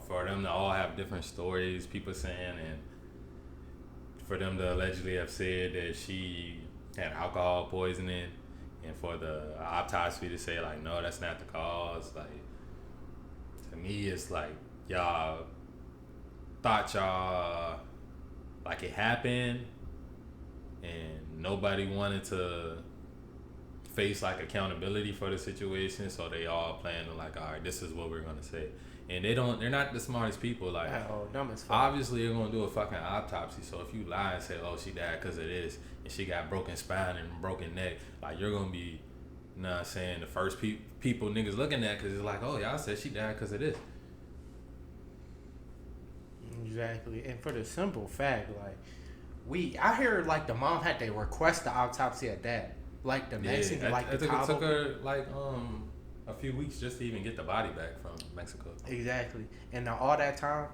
for them to all have different stories, people saying, and for them to allegedly have said that she had alcohol poisoning, and for the autopsy to say like, no, that's not the cause. Like, to me, it's like y'all thought y'all like it happened, and nobody wanted to face like accountability for the situation, so they all plan to like, all right, this is what we're gonna say. And they're not the smartest people. Like, dumb as fuck. obviously they're gonna do a fucking autopsy. So if you lie and say, oh, she died because of this, and she got broken spine and broken neck, like, you're gonna be, you know what I'm saying, the first people niggas looking at, because it's like, oh, y'all said she died because of this. Exactly. And for the simple fact, like, I heard like the mom had to request the autopsy of that. Like the Mexican, like it the took her like a few weeks just to even get the body back from Mexico. Exactly. And now all that time,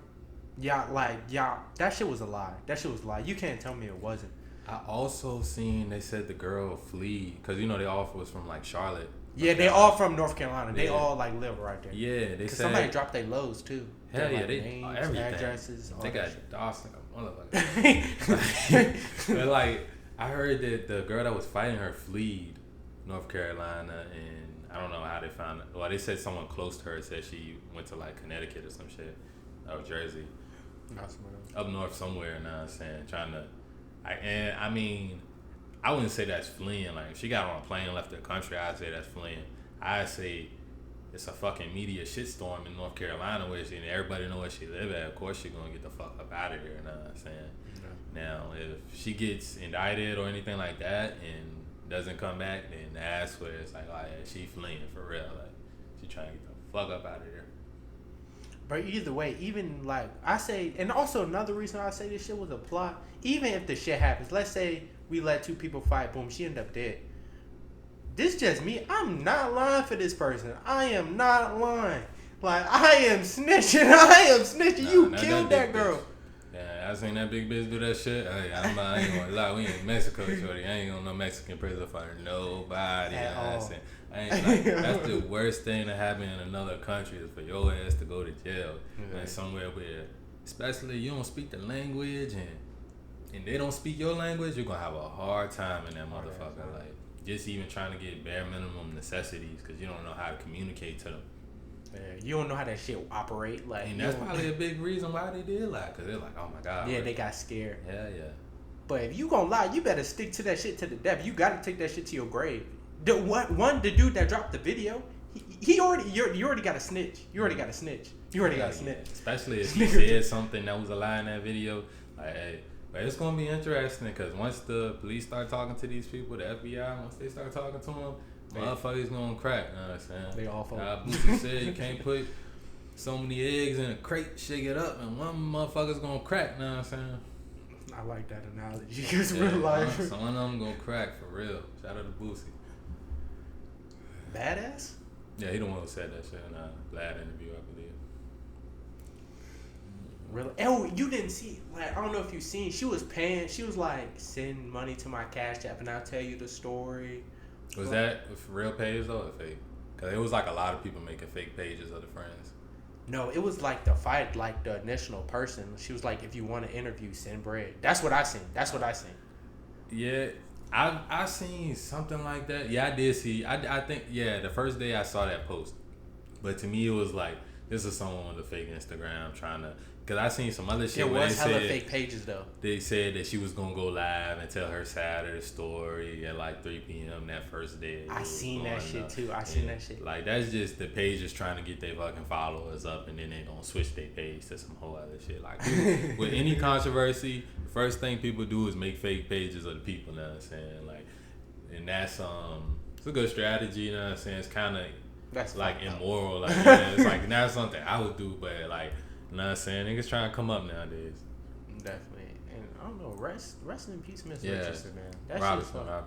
that shit was a lie. That shit was a lie. You can't tell me it wasn't. I also seen they said the girl fled because you know they all was from like Charlotte. Yeah, they all from North Carolina. They all like live right there. Yeah, they said somebody dropped their lows too. Hell yeah, like, they names, everything. Addresses. They got DOS like a motherfucker. But like I heard that the girl that was fighting her fled North Carolina, and I don't know how they found it. Well, they said someone close to her said she went to like Connecticut or some shit, or Jersey, up north somewhere. You know what I'm saying? Trying to, I mean, I wouldn't say that's fleeing. Like if she got on a plane and left the country, I'd say that's fleeing. I'd say it's a fucking media shitstorm in North Carolina where everybody know where she live at. Of course she gonna get the fuck up out of here. You know what I'm saying? Now, if she gets indicted or anything like that and doesn't come back, then that's where it's like, oh yeah, she fleeing for real. Like, she trying to get the fuck up out of there. But either way, even like I say, and also another reason I say this shit was a plot. Even if the shit happens, let's say we let two people fight, boom, she end up dead. This just me. I'm not lying for this person. I am not lying. Like, I am snitching. You killed that girl. Bitch. Yeah, I seen that big bitch do that shit. I ain't gonna lie, we in Mexico, shorty. I ain't gonna no Mexican prison for nobody. At all. I ain't like, that's the worst thing to happen in another country is for your ass to go to jail. Yeah. And somewhere where, especially you don't speak the language and they don't speak your language, you're gonna have a hard time in that motherfucker. Like, just even trying to get bare minimum necessities because you don't know how to communicate to them. Yeah, you don't know how that shit operate. Like, and that's probably a big reason why they did lie, because they're like, oh my god. Yeah, they got scared. Yeah. But if you gonna lie, you better stick to that shit to the death. You gotta take that shit to your grave. The dude that dropped the video, you already got a snitch. You already got a snitch. Especially if he said something that was a lie in that video. Like, hey, but it's gonna be interesting because once the police start talking to these people, the FBI, once they start talking to them, motherfuckers gonna crack. You know what I'm saying? They all fall. Boosie said you can't put so many eggs in a crate, shake it up, and one motherfucker's gonna crack. You know what I'm saying? I like that analogy. It's real life. So one of them gonna crack for real. Shout out to Boosie. Badass? Yeah, he the one who said that shit in a Glad interview, I believe. Really? Oh, you didn't see, like, I don't know if you've seen, she was paying, she was like, send money to my Cash App and I'll tell you the story. Was that a real page though or fake? Because it was like a lot of people making fake pages of the friends. No, it was like the fight, like the initial person. She was like, if you want to interview, send bread. That's what I seen. Yeah, I seen something like that. Yeah, I did see. I think, yeah, the first day I saw that post. But to me, it was like, this is someone with a fake Instagram trying to... Because I seen some other shit there where was hella fake pages, though. They said that she was going to go live and tell her side of the story at like 3 p.m. that first day. I seen that shit, too. I seen that shit. Like, that's just the pages trying to get their fucking followers up, and then they going to switch their page to some whole other shit. Like, with any controversy, first thing people do is make fake pages of the people, you know what I'm saying? Like, and that's, it's a good strategy, you know what I'm saying? It's kind of, that's like, immoral. Like, yeah, it's like, not something I would do, but, like, you know what I'm saying? Niggas trying to come up nowadays. Definitely. And I don't know, rest in peace, Miss Yeah. Richardson, man. That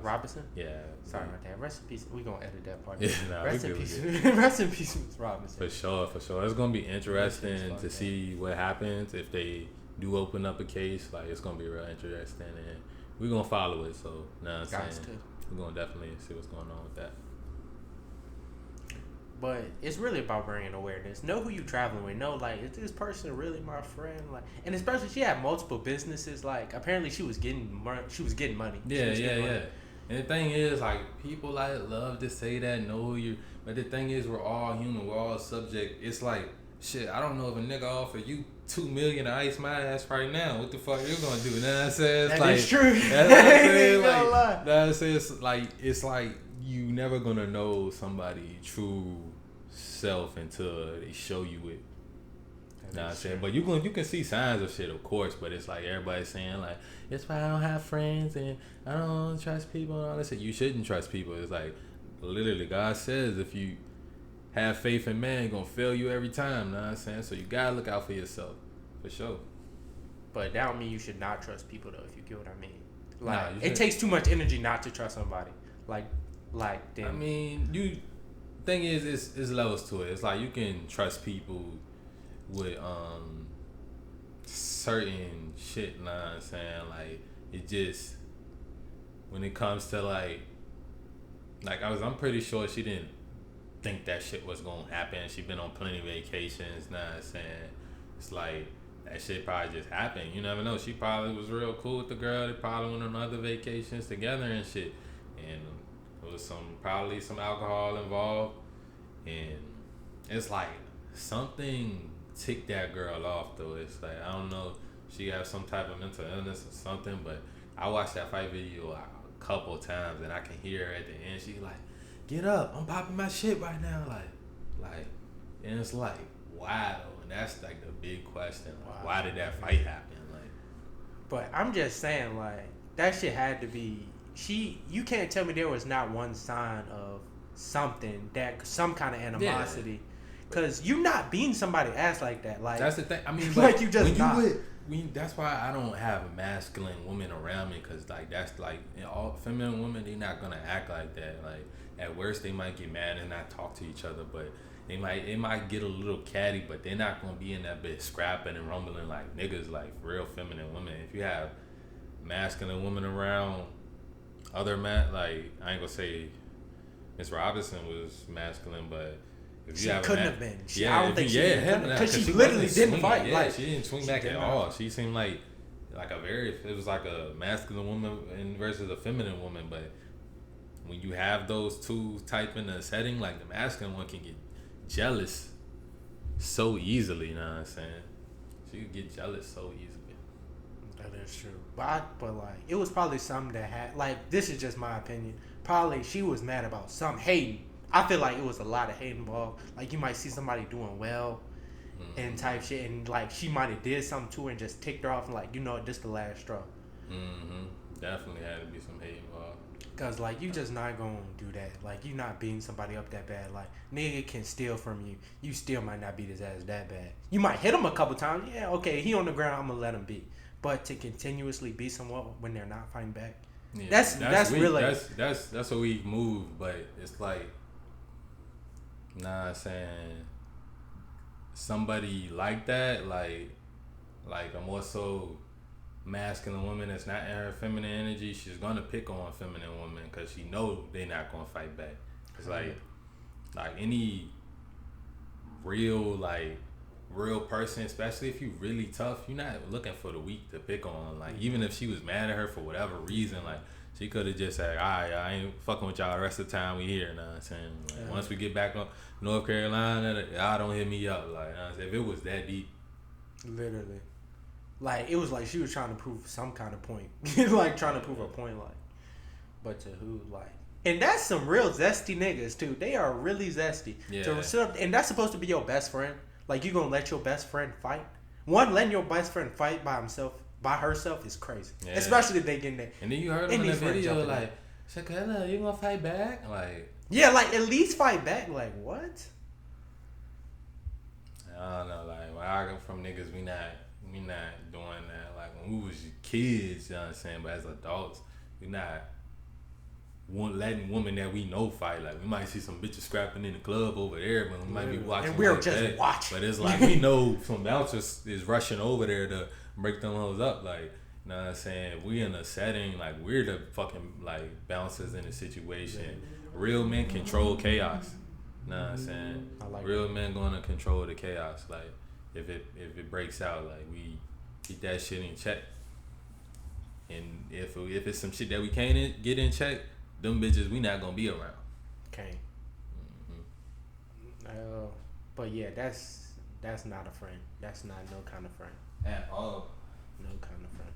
Robinson? Yeah. Sorry about that. Rest in peace. We gonna edit that part. Yeah, rest in peace. Rest in peace, Miss Robinson. For sure. It's gonna be interesting to see what happens if they do open up a case. Like, it's gonna be real interesting, and we're gonna follow it. So, you know what I'm saying? We're gonna definitely see what's going on with that. But it's really about bringing awareness. Know who you traveling with. Know, like, is this person really my friend? Like, and especially she had multiple businesses. Like, apparently she was getting money. Yeah. And the thing is, like, people like love to say that, know who you. But the thing is, we're all human. We're all subject. It's like, shit. I don't know if a nigga offer you $2 million to ice my ass right now. What the fuck you gonna do? You know what I'm saying? It's that like, is true. That's what I'm saying. Like, it's like you never gonna know somebody true self until they show you it. You know what I'm saying? But you can see signs of shit, of course, but it's like everybody's saying like, it's why I don't have friends and I don't trust people and all this shit. You shouldn't trust people. It's like, literally, God says if you have faith in man, he's gonna fail you every time. You know what I'm saying? So you gotta look out for yourself, for sure. But that don't mean you should not trust people, though, if you get what I mean. Like, Nah, it takes too much energy not to trust somebody. Like, then. I mean, thing is, it's levels to it. It's like you can trust people with certain shit. Know what I'm saying? Like, it just when it comes to like I'm pretty sure she didn't think that shit was gonna happen. She been on plenty of vacations. Know what I'm saying? It's like that shit probably just happened. You never know. She probably was real cool with the girl. They probably went on other vacations together and shit. And there was probably some alcohol involved. And it's like something ticked that girl off though. It's like, I don't know, she has some type of mental illness or something, but I watched that fight video a couple times and I can hear her at the end. She's like, get up, I'm popping my shit right now. Like, and it's like, why though? And that's like the big question. Like, why did that fight happen? Like, but I'm just saying, like, that shit had to be. You can't tell me there was not one sign of something, that some kind of animosity. Cause you not beating somebody ass like that. Like, that's the thing. I mean, like you just not. That's why I don't have masculine women around me. Cause like that's like, all feminine women, they not gonna act like that. Like at worst, they might get mad and not talk to each other, but it might get a little catty, but they're not gonna be in that bit scrapping and rumbling like niggas, like real feminine women. If you have masculine women around, like I ain't gonna say Miss Robinson was masculine, but if you couldn't have been. I don't think she because she literally didn't fight. Yeah, like, she didn't swing back at all. She seemed like it was like a masculine woman versus a feminine woman. But when you have those two type in a setting, like the masculine one can get jealous so easily. You know what I'm saying? She could get jealous so easily. That is true. But like, it was probably something that had, like, this is just my opinion. Probably she was mad about some hating. I feel like it was a lot of hate involved. Like, you might see somebody doing well and type shit, and like she might have did something to her and just ticked her off, and like, you know, this the last straw. Definitely had to be some hate involved. Cause like, you just not gonna do that. Like, you not beating somebody up that bad. Like, nigga can steal from you. You still might not beat his ass that bad. You might hit him a couple times. Yeah, okay, he on the ground, I'm gonna let him beat. But to continuously beat someone when they're not fighting back, that's weak. really that's a weak move. But it's like, nah, saying somebody like that, like a more so masculine woman that's not in her feminine energy, she's gonna pick on feminine women because she know they not gonna fight back. It's like any real person, especially if you really tough, you're not looking for the weak to pick on. Like, even if she was mad at her for whatever reason, like, she could have just said, alright, I ain't fucking with y'all the rest of the time we here. You know what I'm saying? Like, once we get back on North Carolina, y'all don't hit me up. Like, you know what I'm saying? If it was that deep. Literally. Like, it was like she was trying to prove some kind of point. Like, trying to prove a point, like. But to who? Like. And that's some real zesty niggas, too. They are really zesty. Yeah. And that's supposed to be your best friend. Like, you gonna let your best friend fight? One, letting your best friend fight by herself is crazy. Yeah. Especially if they get in there. And then you heard in the video, like, Shanquella, you gonna fight back? Like, yeah, like, at least fight back. Like, what? I don't know. Like, where I come from, niggas, we not doing that. Like, when we was kids, you know what I'm saying? But as adults, we not letting women that we know fight. Like, we might see some bitches scrapping in the club over there, but we might be watching. And we're like just that. watching. But it's like, we know some bouncers is rushing over there to break them hoes up. Like, you know what I'm saying? We in a setting, like, we're the fucking, like, bouncers in a situation. Real men control chaos. Know what I'm saying? I like real men gonna control the chaos. Like if it breaks out, like we keep that shit in check. And if it's some shit that we can't get in check, them bitches we not gonna be around. Okay. But yeah, that's not a friend. That's not no kind of friend. At all. No kind of friend.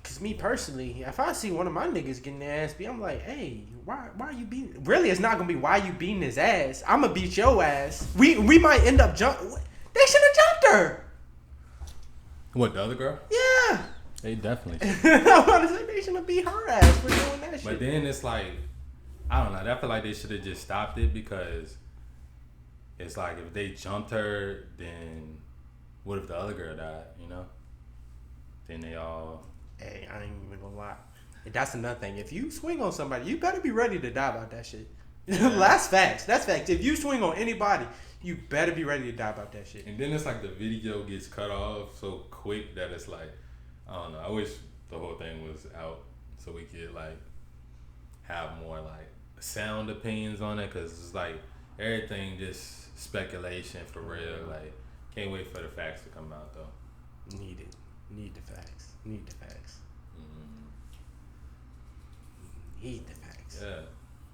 Cause me personally, if I see one of my niggas getting their ass beat, I'm like, hey, why are you beating? Really, it's not gonna be why you beating his ass. I'm gonna beat your ass. We might end up jump. They should have jumped her. What, the other girl? Yeah. They definitely. I want to say they should have beat her ass for doing that shit. But then it's like, I don't know. I feel like they should have just stopped it because it's like if they jumped her, then what if the other girl died? You know? Then they all. Hey, I ain't even gonna lie. That's another thing. If you swing on somebody, you better be ready to die about that shit. That's facts. That's facts. If you swing on anybody, you better be ready to die about that shit. And then it's like the video gets cut off so quick that it's like, I don't know. I wish the whole thing was out so we could like have more like sound opinions on it, because it's like everything just speculation for real. Like can't wait for the facts to come out though. Need the facts. Need the facts. Mm-hmm. Need the facts. Yeah.